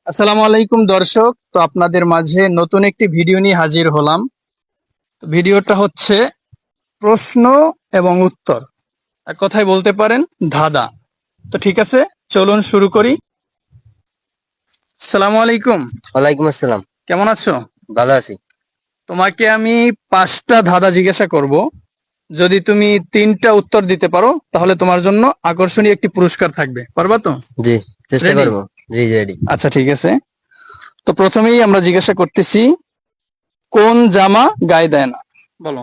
আসসালামু আলাইকুম দর্শক, তো আপনাদের মাঝে নতুন একটি ভিডিও নিয়ে হাজির হলাম। তো ভিডিওটা হচ্ছে প্রশ্ন এবং উত্তর, এক কথায় বলতে পারেন ধাঁধা। তো ঠিক আছে, চলুন শুরু করি। আসসালামু আলাইকুম। ওয়ালাইকুম আসসালাম। কেমন আছো? ভালো আছি। তোমাকে আমি 5টা ধাঁধা জিজ্ঞাসা করব। যদি তুমি 3টা উত্তর দিতে পারো তাহলে তোমার জন্য আকর্ষণীয় একটি পুরস্কার থাকবে। পারবা তো? জি, চেষ্টা রেডি? করব। জি, রেডি। আচ্ছা, ঠিক আছে। তো প্রথমেই আমরা জিজ্ঞাসা করতেছি, কোন জামা গায়ে দেয় না? বলো।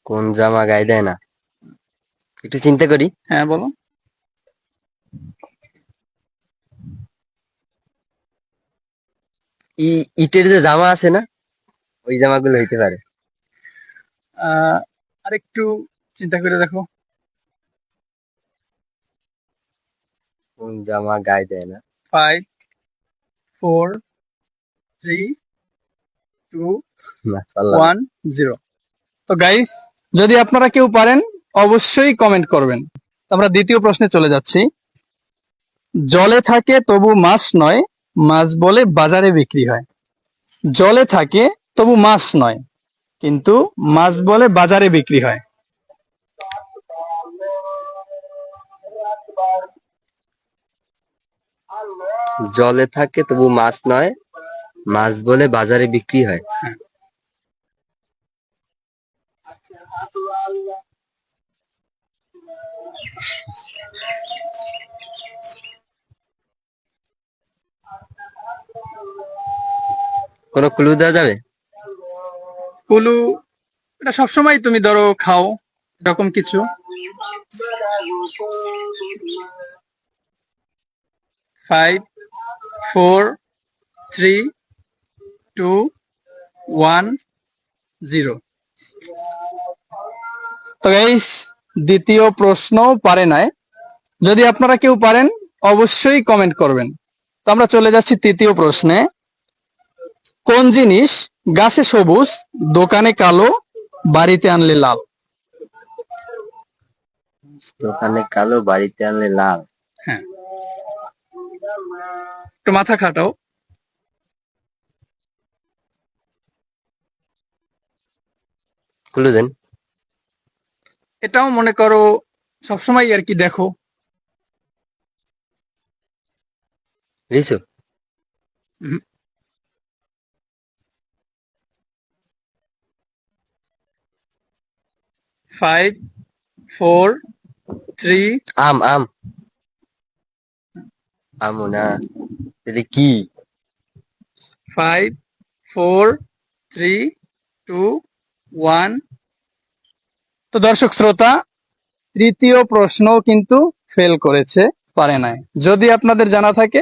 কোন জামা গায়ে দেয় না? একটু চিন্তা করি। হ্যাঁ, বলো। ইটের যে জামা আছে না, ওই জামাগুলো হইতে পারে। আরেকটু চিন্তা করে দেখো। কোন জামা গায়ে দেয় না? 5, 4, 3, 2, না, পারলাম না। 1, 0। তো গাইস, যদি আপনারা কেউ পারেন অবশ্যই কমেন্ট করবেন। তো আমরা দ্বিতীয় প্রশ্নে চলে যাচ্ছি। জলে থাকে তবু মাছ নয়, মাছ বলে বাজারে বিক্রি হয়। জলে থাকে তবু মাছ নয়, কিন্তু মাছ বলে বাজারে বিক্রি হয়। জলে থাকে তবু মাছ নয়, মাছ বলে বাজারে বিক্রি হয়। কোনো ক্লু দেওয়া যাবে? কুলু, এটা সবসময় তুমি ধরো খাও, এরকম কিছু। 5, 4, 3, 2, 1, 0। তো গাইস, দ্বিতীয় প্রশ্ন পারে নাই। যদি আপনারা কেউ পারেন অবশ্যই কমেন্ট করবেন। তো আমরা চলে যাচ্ছি তৃতীয় প্রশ্নে। কোন জিনিস গাছে সবুজ, দোকানে কালো, বাড়িতে আনলে লাল? দোকানে কালো, বাড়িতে আনলে লাল। হ্যাঁ, একটু মাথা খাটাও। ক্লু দেন। এটাও মনে করো সবসময় আর কি দেখো। লিচু। 5, 4, 3, আম, আম। আমও না, তাহলে কি? 5, 4, 3, 2, 1। তো দর্শক শ্রোতা, তৃতীয় প্রশ্ন কিন্তু ফেল করেছে, পারে নাই। যদি আপনাদের জানা থাকে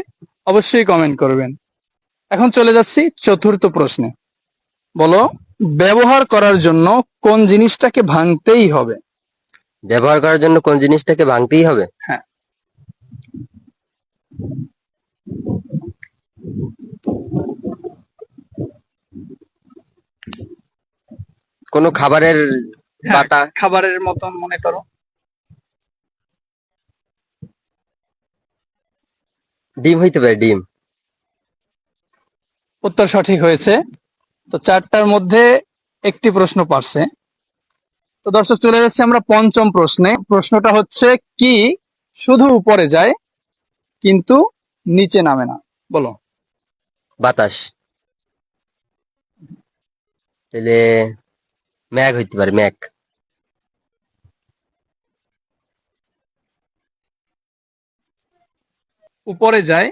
অবশ্যই কমেন্ট করবেন। এখন চলে যাচ্ছি চতুর্থ প্রশ্নে। বলো, ব্যবহার করার জন্য কোন জিনিসটাকে ভাঙতেই হবে? ব্যবহার করার জন্য কোন জিনিসটাকে ভাঙতেই হবে? হ্যাঁ। কোনো খাবারের হ্যাঁ, পাতা? খাবারের মতন মনে করো। ডিম হইতে পারে, ডিম। উত্তর সঠিক হয়েছে। তো 4টার মধ্যে একটি প্রশ্ন পারছে। তো দর্শক, চলে যাচ্ছে আমরা পঞ্চম প্রশ্নে। প্রশ্নটা হচ্ছে, কি শুধু উপরে যায় কিন্তু নিচে নামে না? বলো। বাতাস। তাহলে ম্যাগ হইতে পারে, ম্যাগ। উপরে যায়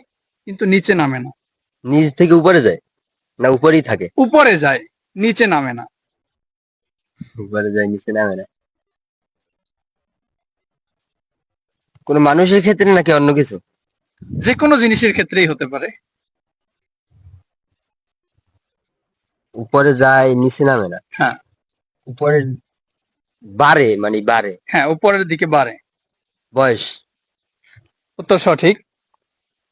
কিন্তু নিচে নামে না। নিচ থেকে উপরে যায়, না উপরেই থাকে? উপরে যায়, নিচে নামে না। উপরে যায়, নিচে নামে না। কোনো মানুষের ক্ষেত্রে নাকি অন্য কিছু? যে কোনো জিনিসের ক্ষেত্রেই হতে পারে। উপরে যায়, নিচে নামে না। হ্যাঁ। উপরে বাড়ে, মানে বাড়ে। হ্যাঁ, উপরের দিকে বাড়ে। বয়স। উত্তর সঠিক।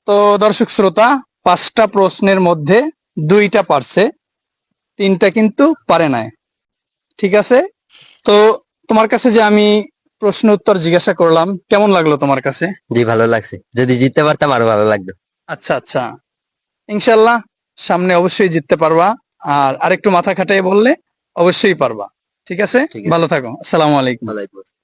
তো দর্শক শ্রোতা, 5টা প্রশ্নের মধ্যে 2টা পারছে, 3টা কিন্তু পারে নাই। ঠিক আছে। তো তোমার কাছে যে আমি প্রশ্ন উত্তর জিজ্ঞাসা করলাম, কেমন লাগলো তোমার কাছে? জি, ভালো লাগছে। যদি জিততে পারতাম আরো ভালো লাগতো। আচ্ছা আচ্ছা। ইনশাল্লাহ সামনে অবশ্যই জিততে পারবা, আর আরেকটু মাথা খাটিয়ে বললে অবশ্যই পারবা। ঠিক আছে, ঠিক আছে। ভালো থাকো, আসসালামু আলাইকুম। ওয়ালাইকুম আসসালাম।